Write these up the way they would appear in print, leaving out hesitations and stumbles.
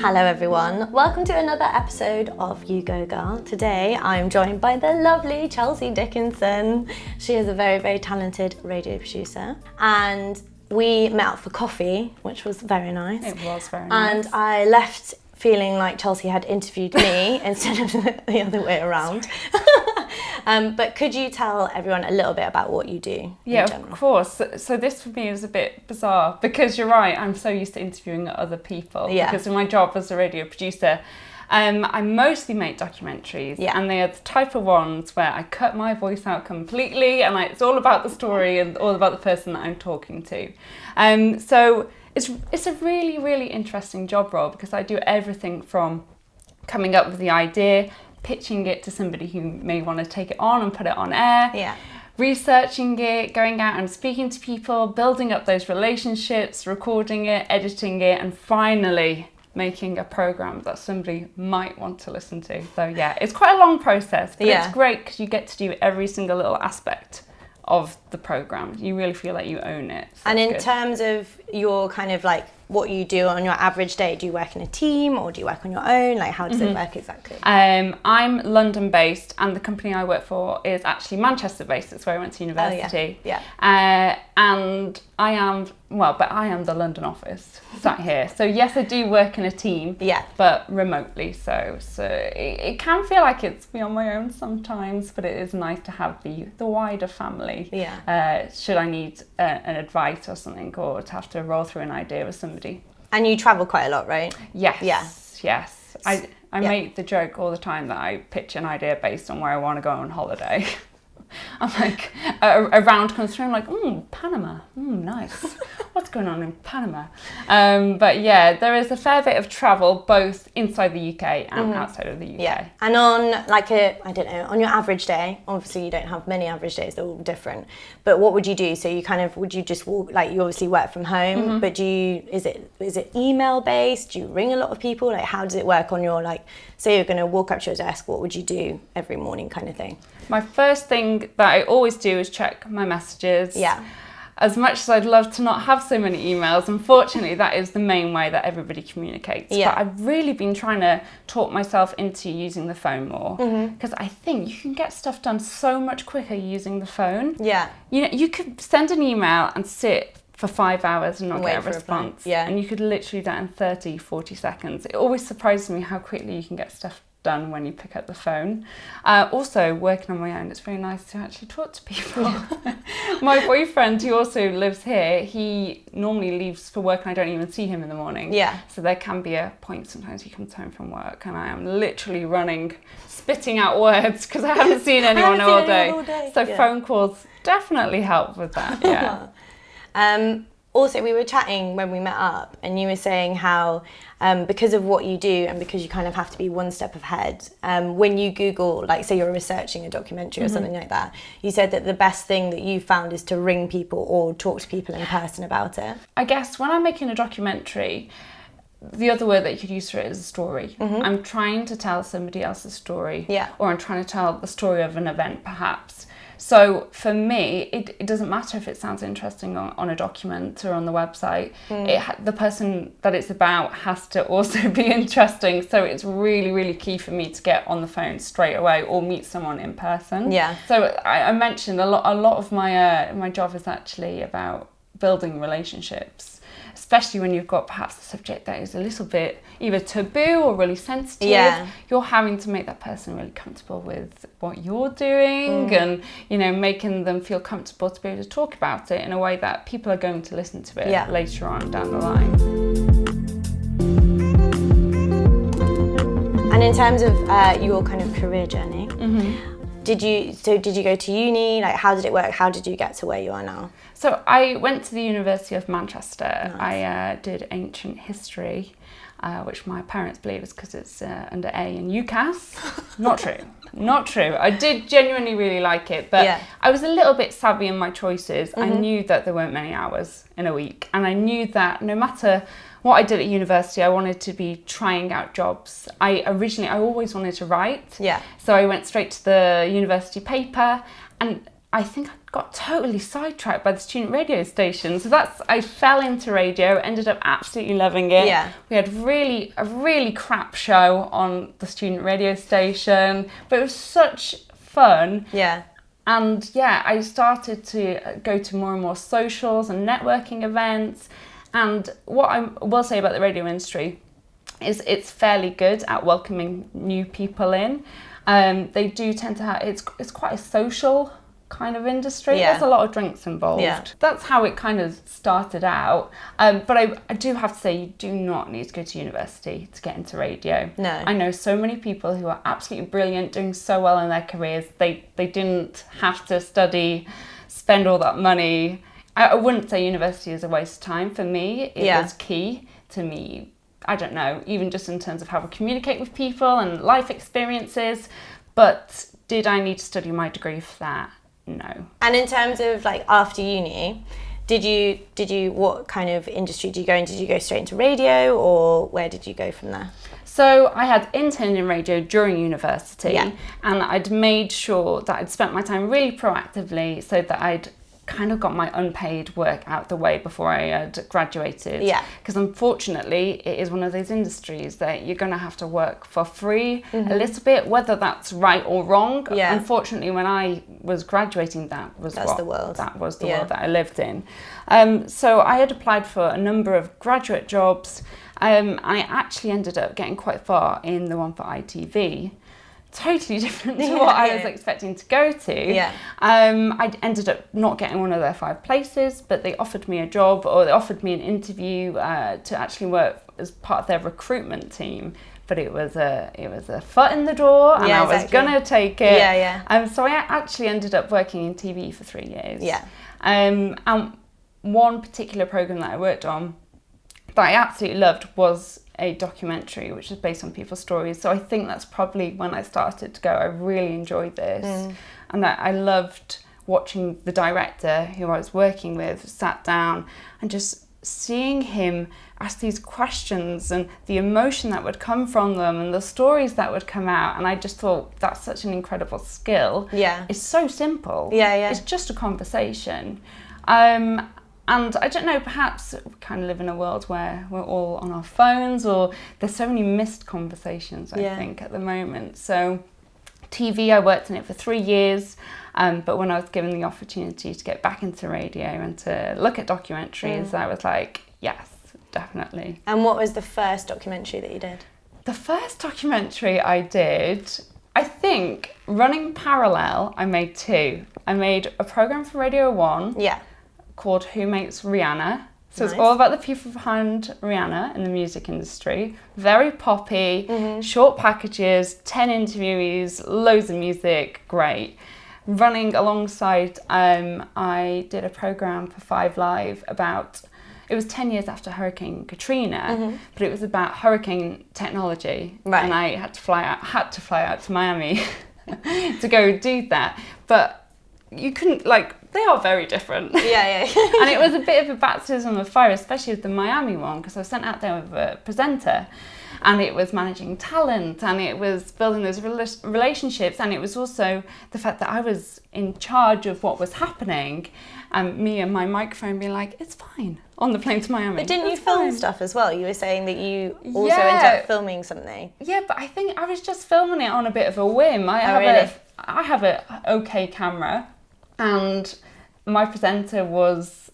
Hello everyone, welcome to another episode of You Go Girl. Today I'm joined by the lovely Chelsea Dickenson. She is a very, very talented radio producer and we met up for coffee, which was very nice. It was very nice. And I left feeling like Chelsea had interviewed me instead of the other way around. But could you tell everyone a little bit about what you do? Yeah, of course. So this for me is a bit bizarre because you're right, I'm so used to interviewing other people. Yeah. Because in my job as a radio producer, I mostly make documentaries, and they are the type of ones where I cut my voice out completely and it's all about the story and all about the person that I'm talking to. So it's a really, really interesting job role because I do everything from coming up with the idea, pitching it to somebody who may want to take it on and put it on air, researching it, going out and speaking to people, building up those relationships, recording it, editing it, and finally making a programme that somebody might want to listen to. So yeah, it's quite a long process, but it's great because you get to do every single little aspect of the programme. You really feel like you own it. So and in terms of your kind of like what you do on your average day, do you work in a team or do you work on your own? Like how does it work exactly? I'm London based and the company I work for is actually Manchester based. That's where I went to university. And I am the London office sat here. So yes, I do work in a team, but remotely. So it can feel like it's me on my own sometimes, but it is nice to have the wider family. Should I need an advice or something, or to have to roll through an idea with somebody. And you travel quite a lot, right? Yes. I make the joke all the time that I pitch an idea based on where I want to go on holiday. I'm like, a round comes through, I'm like, Panama, nice. What's going on in Panama? But yeah, there is a fair bit of travel, both inside the UK and outside of the UK. Yeah, and on on your average day, obviously you don't have many average days, they're all different, but what would you do? So would you just walk, like you obviously work from home, but is it email based? Do you ring a lot of people? Like how does it work on your, like, say you're going to walk up to your desk, what would you do every morning kind of thing? My first thing that I always do is check my messages. Yeah. As much as I'd love to not have so many emails, unfortunately that is the main way that everybody communicates. Yeah. But I've really been trying to talk myself into using the phone more because I think you can get stuff done so much quicker using the phone. Yeah. You know, you could send an email and sit for 5 hours and not get a response. And you could literally do that in 30, 40 seconds. It always surprises me how quickly you can get stuff done when you pick up the phone. Also, working on my own, it's very nice to actually talk to people. My boyfriend, who also lives here, he normally leaves for work and I don't even see him in the morning. So there can be a point sometimes he comes home from work and I am literally running, spitting out words because I haven't seen anyone all day. So phone calls definitely help with that. Also, we were chatting when we met up and you were saying how because of what you do and because you kind of have to be one step ahead, when you Google, like say you're researching a documentary or something like that, you said that the best thing that you found is to ring people or talk to people in person about it. I guess when I'm making a documentary, the other word that you could use for it is a story. I'm trying to tell somebody else's story, or I'm trying to tell the story of an event perhaps. So for me, it doesn't matter if it sounds interesting on a document or on the website. The person that it's about has to also be interesting. So it's really, really key for me to get on the phone straight away or meet someone in person. So I mentioned a lot of my job is actually about building relationships, especially when you've got perhaps a subject that is a little bit either taboo or really sensitive. You're having to make that person really comfortable with what you're doing and, you know, making them feel comfortable to be able to talk about it in a way that people are going to listen to it later on down the line. And in terms of your kind of career journey, did you go to uni? Like, how did it work? How did you get to where you are now? So I went to the University of Manchester. I did ancient history, which my parents believe is because it's under A in UCAS. Not true. I did genuinely really like it, but I was a little bit savvy in my choices. I knew that there weren't many hours in a week, and I knew that no matter what I did at university, I wanted to be trying out jobs. I always wanted to write. So I went straight to the university paper, and I think I got totally sidetracked by the student radio station. So I fell into radio, ended up absolutely loving it. Yeah. We had a really crap show on the student radio station, but it was such fun. Yeah. And yeah, I started to go to more and more socials and networking events. And what I will say about the radio industry is it's fairly good at welcoming new people in. They do tend to have, it's quite a social kind of industry. Yeah. There's a lot of drinks involved. Yeah. That's how it kind of started out. But I do have to say, you do not need to go to university to get into radio. No. I know so many people who are absolutely brilliant, doing so well in their careers. They didn't have to study, spend all that money. I wouldn't say university is a waste of time. For me, it was key to me. I don't know, even just in terms of how we communicate with people and life experiences. But did I need to study my degree for that? No. And in terms of like after uni, did you what kind of industry did you go in? Did you go straight into radio, or where did you go from there? So I had interned in radio during university, and I'd made sure that I'd spent my time really proactively so that I'd kind of got my unpaid work out the way before I had graduated. Yeah. Because unfortunately, it is one of those industries that you're going to have to work for free a little bit, whether that's right or wrong. Yeah. Unfortunately, when I was graduating, that was the world that I lived in. So I had applied for a number of graduate jobs. I actually ended up getting quite far in the one for ITV. Totally different to what I was expecting to go to. Yeah. I ended up not getting one of their 5 places, but they offered me a job, or they offered me an interview to actually work as part of their recruitment team. But it was a foot in the door, and I was gonna take it. So I actually ended up working in TV for 3 years. Yeah. And one particular program that I worked on that I absolutely loved was a documentary which is based on people's stories. So I think that's probably when I started to go, I really enjoyed this. And I loved watching the director who I was working with sat down and just seeing him ask these questions and the emotion that would come from them and the stories that would come out. And I just thought, that's such an incredible skill. Yeah. It's so simple. Yeah. It's just a conversation. And I don't know, perhaps we kind of live in a world where we're all on our phones, or there's so many missed conversations, I think, at the moment. So TV, I worked in it for 3 years, but when I was given the opportunity to get back into radio and to look at documentaries, I was like, yes, definitely. And what was the first documentary that you did? The first documentary I did, I think, running parallel, I made 2. I made a programme for Radio 1. Yeah. Called Who Makes Rihanna. So Nice. It's all about the people behind Rihanna in the music industry. Very poppy, short packages, 10 interviewees, loads of music, great. Running alongside, I did a programme for 5 Live about, it was 10 years after Hurricane Katrina, but it was about hurricane technology. Right. And I had to fly out to Miami to go do that. But you couldn't, they are very different. Yeah. And it was a bit of a baptism of fire, especially with the Miami one, because I was sent out there with a presenter, and it was managing talent, and it was building those relationships, and it was also the fact that I was in charge of what was happening, and me and my microphone being like, it's fine, on the plane to Miami. But didn't you film stuff as well? You were saying that you also Yeah. ended up filming something. Yeah, but I think I was just filming it on a bit of a whim. I have a okay camera, and my presenter was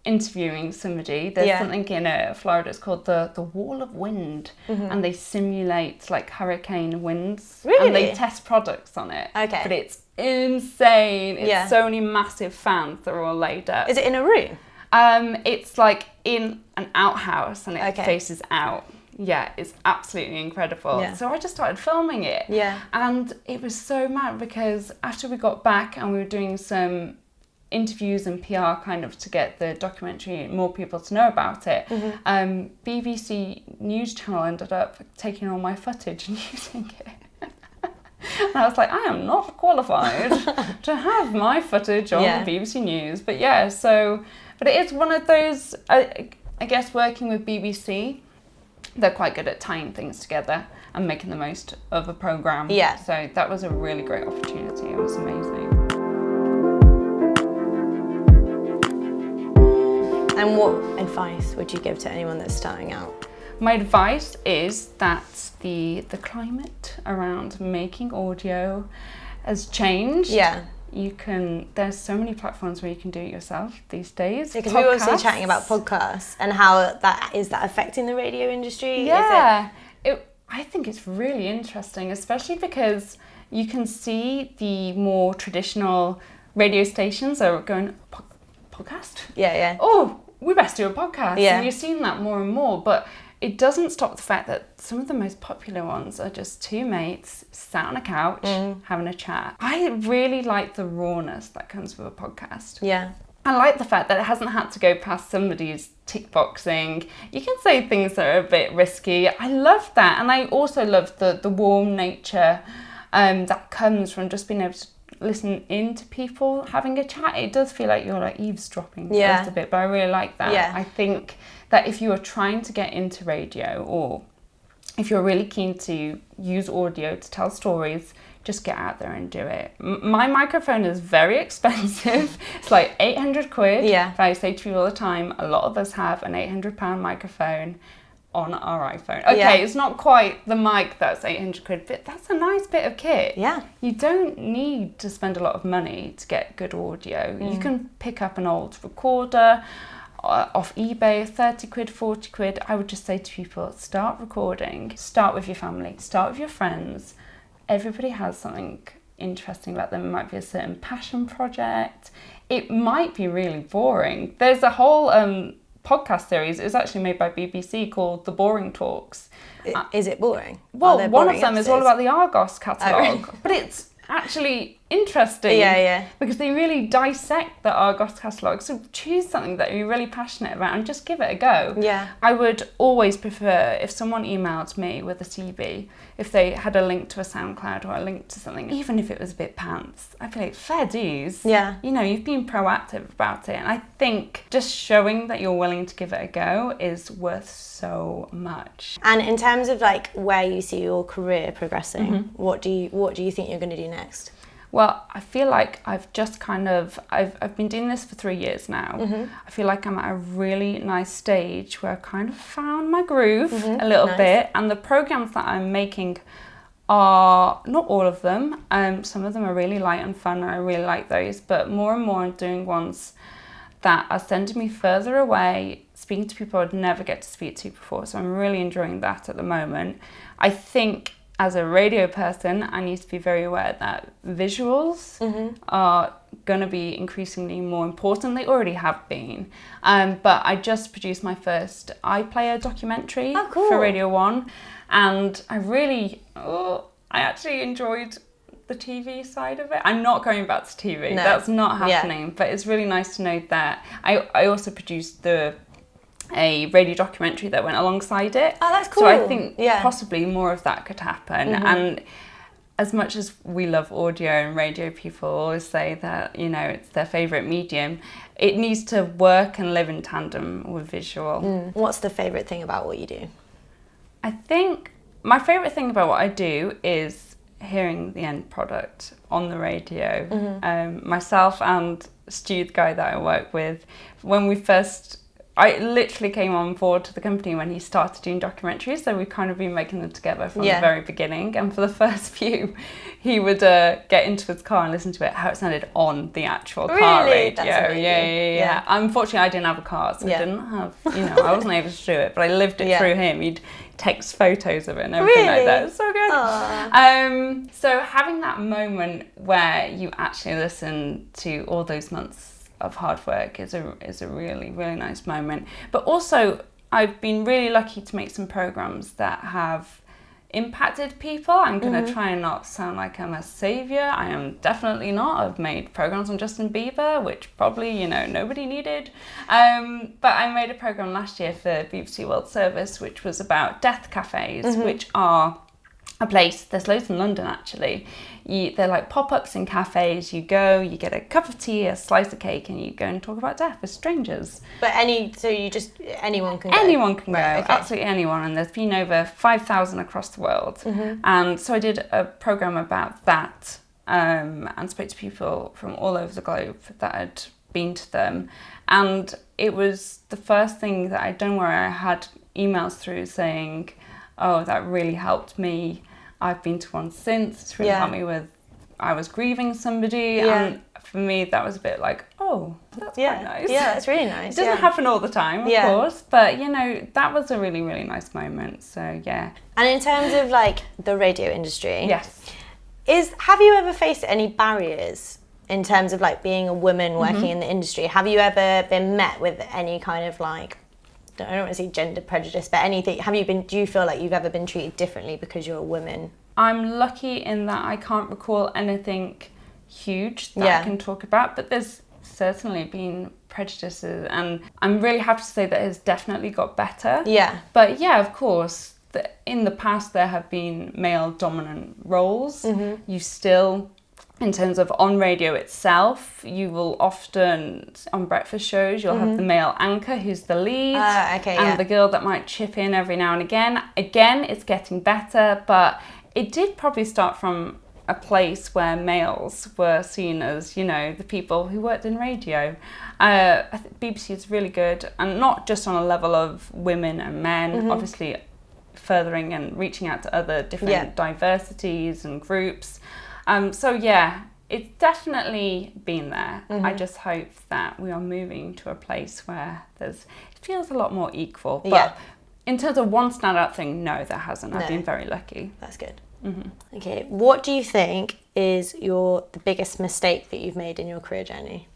interviewing somebody. There's something in Florida, it's called the Wall of Wind, and they simulate hurricane winds. Really? And they test products on it. Okay. But it's insane. It's so many massive fans that are all laid up. Is it in a room? It's in an outhouse, and it faces out. Yeah, it's absolutely incredible. Yeah. So I just started filming it. Yeah. And it was so mad because after we got back and we were doing some interviews and PR kind of to get the documentary, more people to know about it, BBC News Channel ended up taking all my footage and using it. And I was like, I am not qualified to have my footage on the BBC News. But but it is one of those, I guess, working with BBC, they're quite good at tying things together and making the most of a programme. Yeah. So that was a really great opportunity. It was amazing. And what advice would you give to anyone that's starting out? My advice is that the climate around making audio has changed. Yeah. There's so many platforms where you can do it yourself these days. Because we were also chatting about podcasts and how that affecting the radio industry. Yeah. I think it's really interesting, especially because you can see the more traditional radio stations are going, podcast? Yeah. Oh, we best do a podcast. Yeah. And you're seeing that more and more, but it doesn't stop the fact that some of the most popular ones are just two mates sat on a couch having a chat. I really like the rawness that comes with a podcast. Yeah. I like the fact that it hasn't had to go past somebody's tick boxing. You can say things that are a bit risky. I love that. And I also love the warm nature that comes from just being able to listen into people having a chat. It does feel like you're like eavesdropping just a bit, but I really like that. Yeah. I think that if you are trying to get into radio, or if you're really keen to use audio to tell stories, just get out there and do it. My microphone is very expensive. It's like 800 quid. Yeah. But I say to people all the time, a lot of us have an £800 microphone on our iPhone. Okay, it's not quite the mic that's 800 quid, but that's a nice bit of kit. Yeah. You don't need to spend a lot of money to get good audio. You can pick up an old recorder off eBay, 30 quid, 40 quid. I would just say to people, start recording. Start with your family, start with your friends. Everybody has something interesting about them. It might be a certain passion project. It might be really boring. There's a whole podcast series. It was actually made by BBC called The Boring Talks. Is it boring? Well, one of them is all about the Argos catalogue. Oh, really? But it's actually interesting. Yeah. Because they really dissect the Argos catalogue. So choose something that you're really passionate about and just give it a go. Yeah. I would always prefer if someone emailed me with a CV, if they had a link to a SoundCloud or a link to something, even if it was a bit pants, I'd be like, fair dues. Yeah. You know, you've been proactive about it. And I think just showing that you're willing to give it a go is worth so much. And in terms of like where you see your career progressing, what do you think you're going to do next? Well, I feel like I've just I've been doing this for 3 years now. I feel like I'm at a really nice stage where I kind of found my groove a little bit, and the programs that I'm making are, not all of them, some of them are really light and fun and I really like those, but more and more I'm doing ones that are sending me further away, speaking to people I'd never get to speak to before, so I'm really enjoying that at the moment. I think as a radio person, I need to be very aware that visuals are going to be increasingly more important. They already have been. But I just produced my first iPlayer documentary for Radio 1. And I actually enjoyed the TV side of it. I'm not going back to TV. No. That's not happening. But it's really nice to know that. I also produced a radio documentary that went alongside it. Oh, that's cool. So I think possibly more of that could happen. And as much as we love audio and radio, people always say that, you know, it's their favourite medium. It needs to work and live in tandem with visual. What's the favourite thing about what you do? I think my favourite thing about what I do is hearing the end product on the radio. Myself and Stu, the guy that I work with, I literally came on board to the company when he started doing documentaries, so we've kind of been making them together from the very beginning. And for the first few, he would get into his car and listen to it, how it sounded on the actual car radio. Yeah. Unfortunately, I didn't have a car, so I didn't have, I wasn't able to do it, but I lived it through him. He'd text photos of it and everything like that. It's so good. So having that moment where you actually listen to all those months of hard work is a really, really nice moment. But also, I've been really lucky to make some programs that have impacted people. I'm going to try and not sound like I'm a saviour. I am definitely not. I've made programs on Justin Bieber, which probably, nobody needed. But I made a program last year for BBC World Service, which was about death cafes, which are a place, there's loads in London actually. They're like pop-ups in cafes. You go, you get a cup of tea, a slice of cake, and you go and talk about death with strangers. But anyone can go? Anyone can go, absolutely anyone. And there's been over 5,000 across the world. And so I did a programme about that and spoke to people from all over the globe that had been to them. And it was the first thing that I'd done where I had emails through saying, oh, that really helped me. I've been to one since. It's really helped me with, I was grieving somebody. And for me, that was a bit like, oh, that's quite nice. Yeah, that's really nice. It doesn't happen all the time, of course. But, you know, that was a really, really nice moment. So, yeah. And in terms of, like, the radio industry. Yes. Have you ever faced any barriers in terms of, like, being a woman working in the industry? Have you ever been met with any kind of, like, I don't want to say gender prejudice, but anything, do you feel like you've ever been treated differently because you're a woman? I'm lucky in that I can't recall anything huge that I can talk about, but there's certainly been prejudices, and I'm really happy to say that it's definitely got better. Yeah. But yeah, of course, in the past there have been male dominant roles. You still, in terms of on radio itself, you will often, on breakfast shows, you'll have the male anchor who's the lead, and the girl that might chip in every now and again. Again, it's getting better, but it did probably start from a place where males were seen as, you know, the people who worked in radio. I think BBC is really good, and not just on a level of women and men, obviously furthering and reaching out to other different diversities and groups. So yeah, it's definitely been there. I just hope that we are moving to a place where it feels a lot more equal. But in terms of one standout thing, no, there hasn't. I've been very lucky. That's good. Okay, what do you think is the biggest mistake that you've made in your career journey?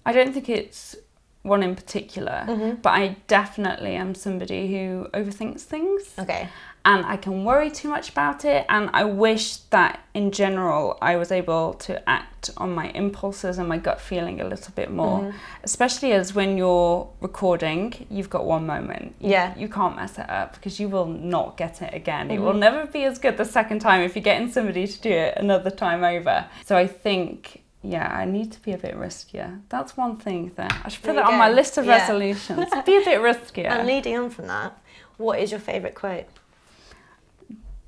I don't think it's one in particular, but I definitely am somebody who overthinks things. Okay. And I can worry too much about it, and I wish that in general I was able to act on my impulses and my gut feeling a little bit more, especially as when you're recording, you've got one moment. You can't mess it up because you will not get it again. It will never be as good the second time if you're getting somebody to do it another time over. So I think, I need to be a bit riskier. That's one thing that I should put that on my list of resolutions. Be a bit riskier. And leading on from that, what is your favourite quote?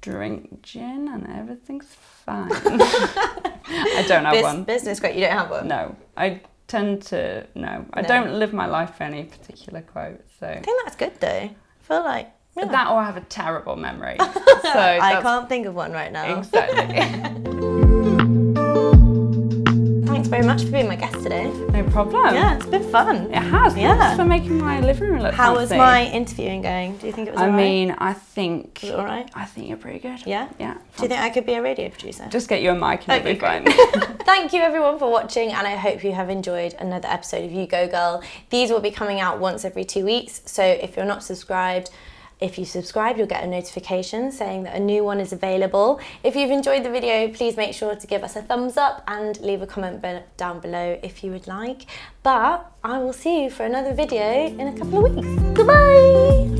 Drink gin and everything's fine. I don't have one. Business quote, you don't have one? No, I tend to, I don't live my life for any particular quote. So I think that's good though. I feel like that, or I have a terrible memory. So I can't think of one right now. Exactly. Thanks very much for being my guest today. No problem. Yeah, it's been fun. It has. Yeah. Thanks for making my living room look How fancy. was my interviewing going? Do you think it was alright? I mean, I think... Was it alright? I think you're pretty good. Yeah? Yeah. Do you think I could be a radio producer? Just get you a mic and you'll be fine. Thank you everyone for watching, and I hope you have enjoyed another episode of You Go Girl. These will be coming out once every 2 weeks, so if you're not subscribed, if you subscribe, you'll get a notification saying that a new one is available. If you've enjoyed the video, please make sure to give us a thumbs up and leave a comment down below if you would like. But I will see you for another video in a couple of weeks. Goodbye!